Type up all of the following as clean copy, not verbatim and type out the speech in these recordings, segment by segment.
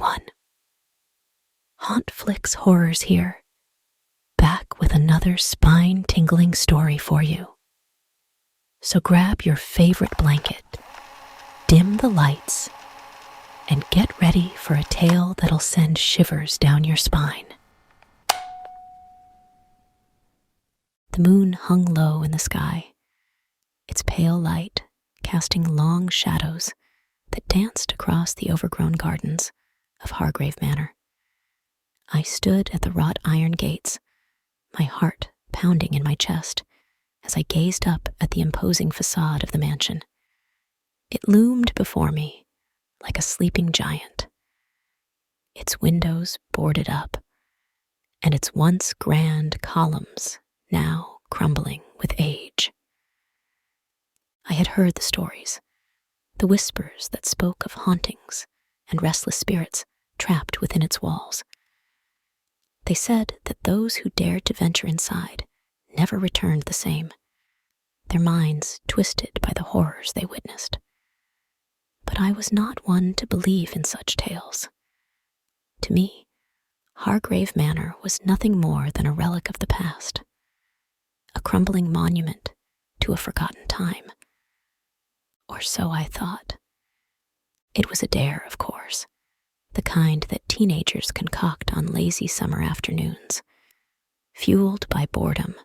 everyone. Haunt Flicks Horrors here, back with another spine-tingling story for you. So grab your favorite blanket, dim the lights, and get ready for a tale that'll send shivers down your spine. The moon hung low in the sky, its pale light casting long shadows that danced across the overgrown gardens of Hargrave Manor. I stood at the wrought iron gates, my heart pounding in my chest as I gazed up at the imposing facade of the mansion. It loomed before me like a sleeping giant, its windows boarded up, and its once grand columns now crumbling with age. I had heard the stories, the whispers that spoke of hauntings and restless spirits trapped within its walls. They said that those who dared to venture inside never returned the same, their minds twisted by the horrors they witnessed. But I was not one to believe in such tales. To me, Hargrave Manor was nothing more than a relic of the past, a crumbling monument to a forgotten time. Or so I thought. It was a dare, of course, the kind that teenagers concoct on lazy summer afternoons, fueled by boredom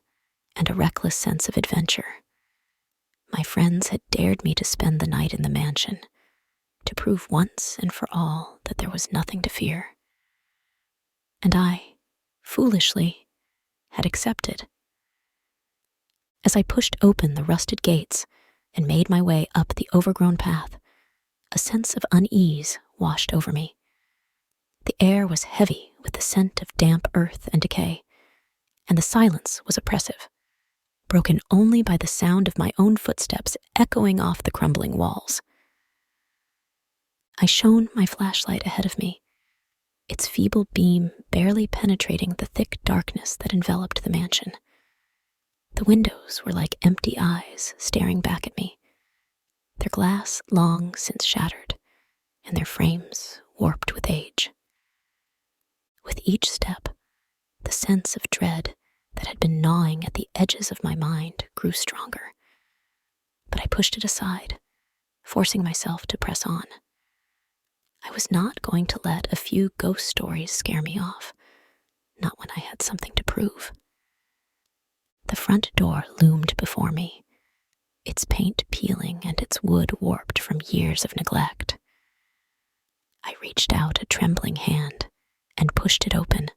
and a reckless sense of adventure. My friends had dared me to spend the night in the mansion, to prove once and for all that there was nothing to fear. And I, foolishly, had accepted. As I pushed open the rusted gates and made my way up the overgrown path, a sense of unease washed over me. The air was heavy with the scent of damp earth and decay, and the silence was oppressive, broken only by the sound of my own footsteps echoing off the crumbling walls. I shone my flashlight ahead of me, its feeble beam barely penetrating the thick darkness that enveloped the mansion. The windows were like empty eyes staring back at me, their glass long since shattered, and their frames warped with age. With each step, the sense of dread that had been gnawing at the edges of my mind grew stronger. But I pushed it aside, forcing myself to press on. I was not going to let a few ghost stories scare me off, not when I had something to prove. The front door loomed before me, its paint peeling and its wood warped from years of neglect. I reached out a trembling hand and pushed it open,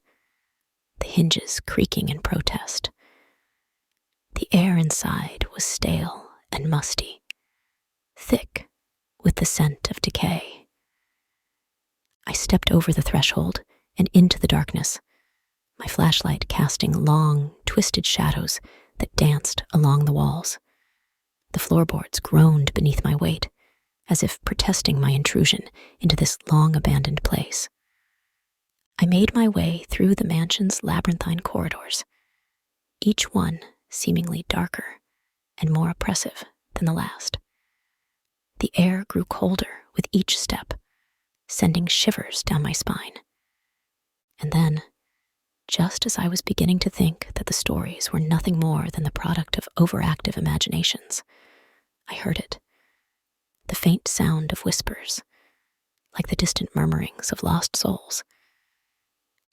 the hinges creaking in protest. The air inside was stale and musty, thick with the scent of decay. I stepped over the threshold and into the darkness, my flashlight casting long, twisted shadows that danced along the walls. The floorboards groaned beneath my weight, as if protesting my intrusion into this long-abandoned place. I made my way through the mansion's labyrinthine corridors, each one seemingly darker and more oppressive than the last. The air grew colder with each step, sending shivers down my spine. And then, just as I was beginning to think that the stories were nothing more than the product of overactive imaginations, I heard it, the faint sound of whispers, like the distant murmurings of lost souls.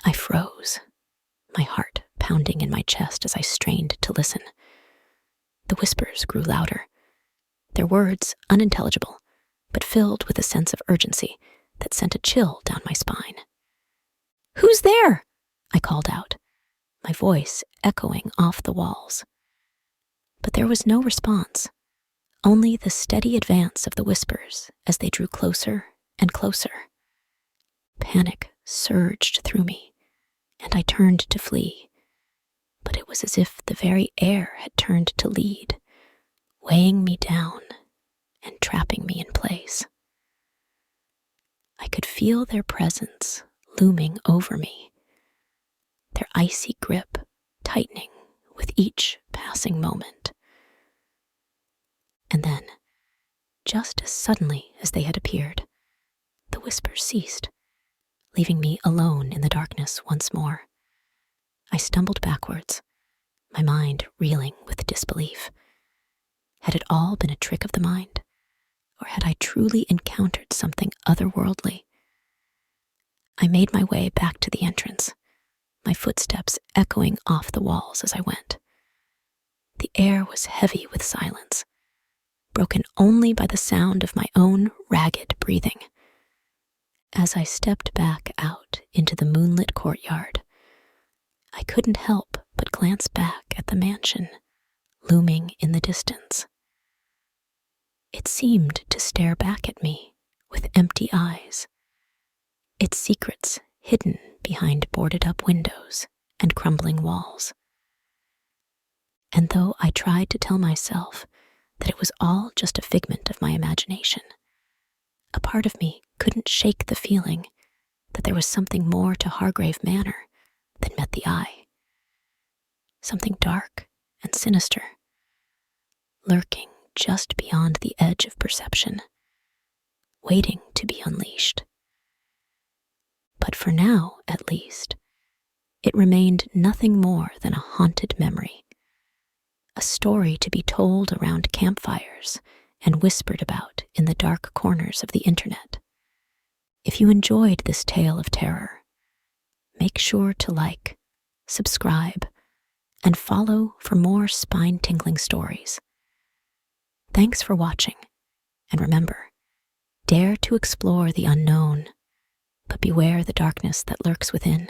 I froze, my heart pounding in my chest as I strained to listen. The whispers grew louder, their words unintelligible, but filled with a sense of urgency that sent a chill down my spine. "Who's there?" I called out, my voice echoing off the walls. But there was no response, only the steady advance of the whispers as they drew closer and closer. Panic surged through me, and I turned to flee, but it was as if the very air had turned to lead, weighing me down and trapping me in place. I could feel their presence looming over me, their icy grip tightening with each passing moment. And then, just as suddenly as they had appeared, the whispers ceased, leaving me alone in the darkness once more. I stumbled backwards, my mind reeling with disbelief. Had it all been a trick of the mind? Or had I truly encountered something otherworldly? I made my way back to the entrance, my footsteps echoing off the walls as I went. The air was heavy with silence, broken only by the sound of my own ragged breathing. As I stepped back out into the moonlit courtyard, I couldn't help but glance back at the mansion, looming in the distance. It seemed to stare back at me with empty eyes, its secrets hidden behind boarded-up windows and crumbling walls. And though I tried to tell myself that it was all just a figment of my imagination, a part of me couldn't shake the feeling that there was something more to Hargrave Manor than met the eye. Something dark and sinister, lurking just beyond the edge of perception, waiting to be unleashed. But for now, at least, it remained nothing more than a haunted memory, a story to be told around campfires and whispered about in the dark corners of the internet. If you enjoyed this tale of terror, make sure to like, subscribe, and follow for more spine-tingling stories. Thanks for watching, and remember, dare to explore the unknown, but beware the darkness that lurks within.